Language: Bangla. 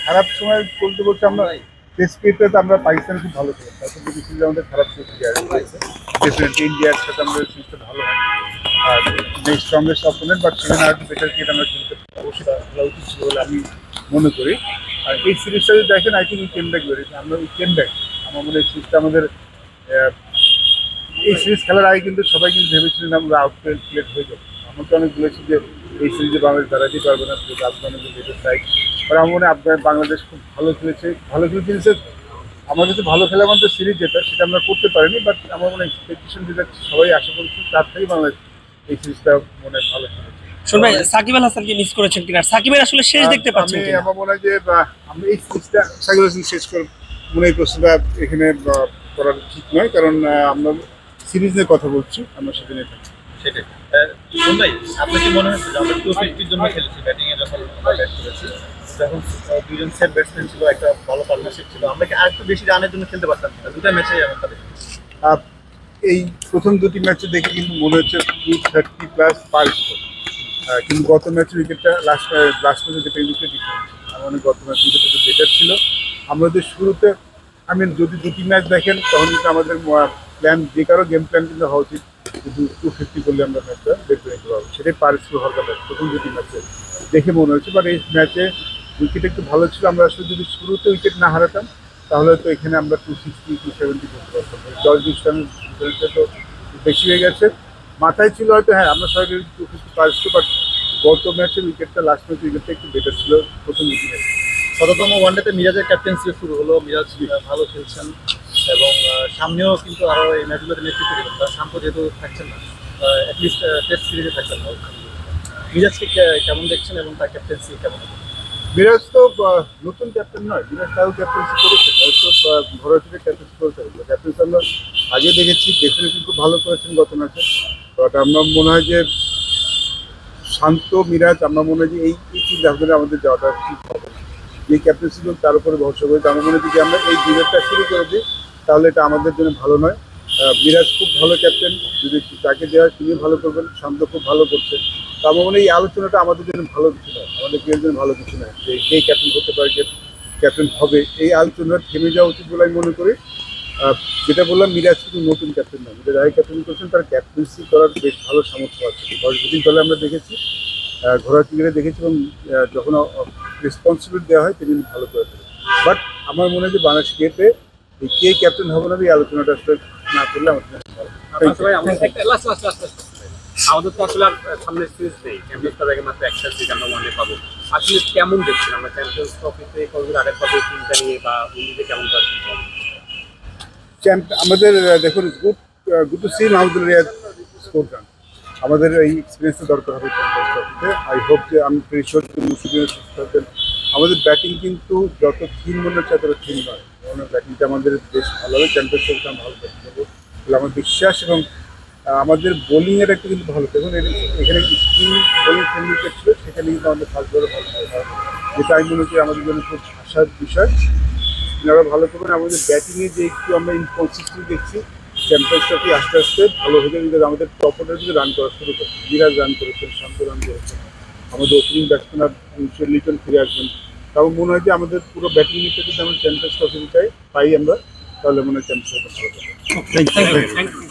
খারাপ সময় বলতে বলতে আমরা টেস্ট ক্রিকেটে তো আমরা পাকিস্তান খুব ভালো খেলি, তারপর যদি সিরিজ আমাদের খারাপ হয়েছে ডেফিনেটলি ইন্ডিয়ার সাথে আমাদের সিরিজটা ভালো হয়। আর নেক্সট স্ট্রংগেস্ট অপোনেন্ট, বাট সেখানে আর বেটার ক্রিকেট আমরা খেলতে অবশ্যই খেলা উচিত ছিল বলে আমি মনে করি। আর এই সিরিজটা যদি দেখেন, I think we came back বেরিয়েছি, আমরা উই কেম ব্যাক। আমার মনে হয় সিরিজটা আমাদের এই সিরিজ খেলার আগে কিন্তু সবাই কিন্তু ভেবেছিলেন আমরা আউটপ্লেট হয়ে যাবো। আমাকে অনেক বলেছি যে এই সিরিজে বাংলাদেশ দাঁড়াতেই পারবে না, আফগানিস্তানের বেটার সাইড। আর আমার মনে হয় বাংলাদেশ খুব ভালো খেলেছে, আমাদের তো ভালো খেলা আমাদের সিরিজ সেটা আমরা করতে পারিনি, বাট আমার মনে হয় এক্সপেকটেশন যেটা সবাই আশা করছি তার থেকেই বাংলাদেশ এই সিরিজটা মনে হয় ভালো খেলেছে। সাকিব আল হাসানকে মিস করেছেন কিনা, সাকিবের আসলে শেষ দেখতে পাচ্ছেন কিনা? আমার মনে হয় যে আমরা এই সিরিজটা সাকিব আল হাসান শেষ করে মনে হয় প্রশ্নটা এখানে করার ঠিক নয়, কারণ আমরা সিরিজ নিয়ে কথা বলছি, আমরা সেটা নিয়ে থাকছি। সেটাই ভাই, আপনার কি মনে হচ্ছে যে আমরা 250-র জন্য খেলেছি ব্যাটিংয়ে, যখন ব্যাট করেছি যখন দুজন সেট ব্যাটসম্যান ছিল, একটা ভালো পার্টনারশিপ ছিল, আমরা কি আরেকটু বেশি রানের জন্য খেলতে পারতাম না? দুটা ম্যাচেই এমন তাদের এই প্রথম দুটি ম্যাচে দেখে কিন্তু মনে হচ্ছে 230+ পার স্কোর, কিন্তু গত ম্যাচের উইকেটটা লাস্ট ম্যাচে যেটা উইকেট ডিফারেন্স আমার মনে গত ম্যাচ উইকেট একটু বেটার ছিল। আমাদের শুরুতে যদি দুটি ম্যাচ দেখেন তখন কিন্তু আমাদের প্ল্যান যে কারো গেম প্ল্যান কিন্তু হওয়া উচিত, কিন্তু 250 করলে আমরা ম্যাচটা বের করে নিতে পারবো, সেটাই পার স্কোর হওয়ার কথা প্রথম দুটি ম্যাচে দেখে মনে হচ্ছে। বাট এই ম্যাচে উইকেট একটু ভালো ছিল, আমরা আসলে যদি শুরুতে উইকেট না হারাতাম তাহলে তো এখানে আমরা 260-270 করতে পারতাম। 10-20 রানের ডিফারেন্সটা তো বেশি হয়ে গেছে, মাথায় ছিল হয়তো হ্যাঁ আমরা সবাই 250 পার স্কোর, বাট গত ম্যাচের উইকেটটা লাস্ট ম্যাচের উইকেটটা একটু বেটার ছিল প্রথম দুটি ম্যাচে। ১৭তম ওয়ানডেতে মিরাজের ক্যাপ্টেন্সি শুরু হলো, মিরাজ ভালো খেলছেন এবং সামনেও কিন্তু আরও এই ম্যাচগুলোতে নেতৃত্ব দেবেন, তার শান্ত যেহেতু থাকছেন না, অ্যাটলিস্ট টেস্ট সিরিজে থাকছেন না। মিরাজকে কেমন দেখছেন এবং তার ক্যাপ্টেন্সি কেমন? মিরাজ তো নতুন ক্যাপ্টেন নয়, মিরাজ তাও ক্যাপ্টেন্সি করেছেন, তো ঘরে থেকে ক্যাপ্টেন্সি করতে হবে। ক্যাপ্টেন্সি আমরা আগে দেখেছি, ডেফিনেটলি খুব ভালো করেছেন গত ম্যাচে। বাট আমার মনে হয় যে শান্ত মিরাজ, আমার মনে হয় যে এই চিন্তা ভাবনা আমাদের যাওয়াটা ঠিক হবে না। যে ক্যাপ্টেন্সিগুলো তার উপরে ভরসা করে, আমার মনে হয় যদি আমরা এই ডিবেটটা শুরু করে দিই তাহলে এটা আমাদের জন্য ভালো নয়। মিরাজ খুব ভালো ক্যাপ্টেন, যদি তাকে দেওয়া তিনি ভালো করবেন, শান্ত খুব ভালো করছে। তো আমার মনে হয় এই আলোচনাটা আমাদের জন্য ভালো কিছু নয়, আমাদের প্লেয়ারের জন্য ভালো কিছু নয় যে কে ক্যাপ্টেন হতে পারে, কে ক্যাপ্টেন হবে। এই আলোচনা থেমে যাওয়া উচিত বলে আমি মনে করি। যেটা বললাম, মিরাজ শুধু নতুন ক্যাপ্টেন নয়, মিরাজ আগে ক্যাপ্টেন করছেন, তার ক্যাপ্টেন্সি করার বেশ ভালো সামর্থ্য আছে। 10 দুদিন দলে আমরা দেখেছি, ঘোড়া ক্রিকেটে দেখেছি, এবং যখন রেসপন্সিবিলিটি দেওয়া হয় তিনি ভালো করে থাকেন। বাট আমার মনে হয় যে বাংলাদেশ ক্রিকেটে এই কে ক্যাপ্টেন হবে না এই আলোচনাটা আসলে না করলে আমাদের আমাদের তো আসলে সামনে সিরিজ নেই, চ্যাম্পিয়ন্স ট্রফি মাত্র একটা সিরিজ আমরা ওয়ানে পাবো। আসলে কেমন দেখছেন আমরা চ্যাম্পিয়ন্স ট্রফিতে কতদিন আগে পাবো টিমটা নিয়ে, বা উইন্ডিজে কেমন পাচ্ছেন? আমাদের দেখুন good to see Mahmudullah score run, আমাদের এই এক্সপিরিয়েন্সটা দরকার হবে চ্যাম্পিয়ন্স ট্রফিতে। আই হোপ যে আমি প্রিশোর আমাদের ব্যাটিং কিন্তু যত থিম মনে হচ্ছে তত থিম নয়, ব্যাটিংটা আমাদের বেশ ভালো হবে, চ্যাম্পিয়ন্স ট্রফিতে আমরা ভালো করতে পারবো বলে আমার বিশ্বাস। এবং আমাদের বোলিংয়ের একটা কিন্তু ভালো, দেখুন এখানে স্পিন বোলিং ফ্রেন্ডলি ছিল, সেখানে কিন্তু আমাদের ফার্স্ট বলে ভালো হয়, যেটা আমি মনে করি আমাদের জন্য খুব আশার বিষয়। আপনারা ভালো করবেন। আমাদের ব্যাটিংয়ে যে একটু আমরা ইনকনসিস্টেন্ট দেখছি, চ্যাম্পিয়ন্স ট্রফি আস্তে আস্তে ভালো হয়ে যাবে, আমাদের টপ অর্ডার থেকে রান করা শুরু করছে, মিরাজ রান করেছেন, শান্ত রান করেছেন, আমাদের ওপেনিং ব্যাটসম্যান লিটন ফিরে আসবেন। তাও মনে হয় যে আমাদের পুরো ব্যাটিং নিতে যদি আমরা চ্যাম্পিয়ন্স ট্রফি পাই আমরা, তাহলে মনে হয় চ্যাম্পিয়ন্স ট্রফি ভালো হবে।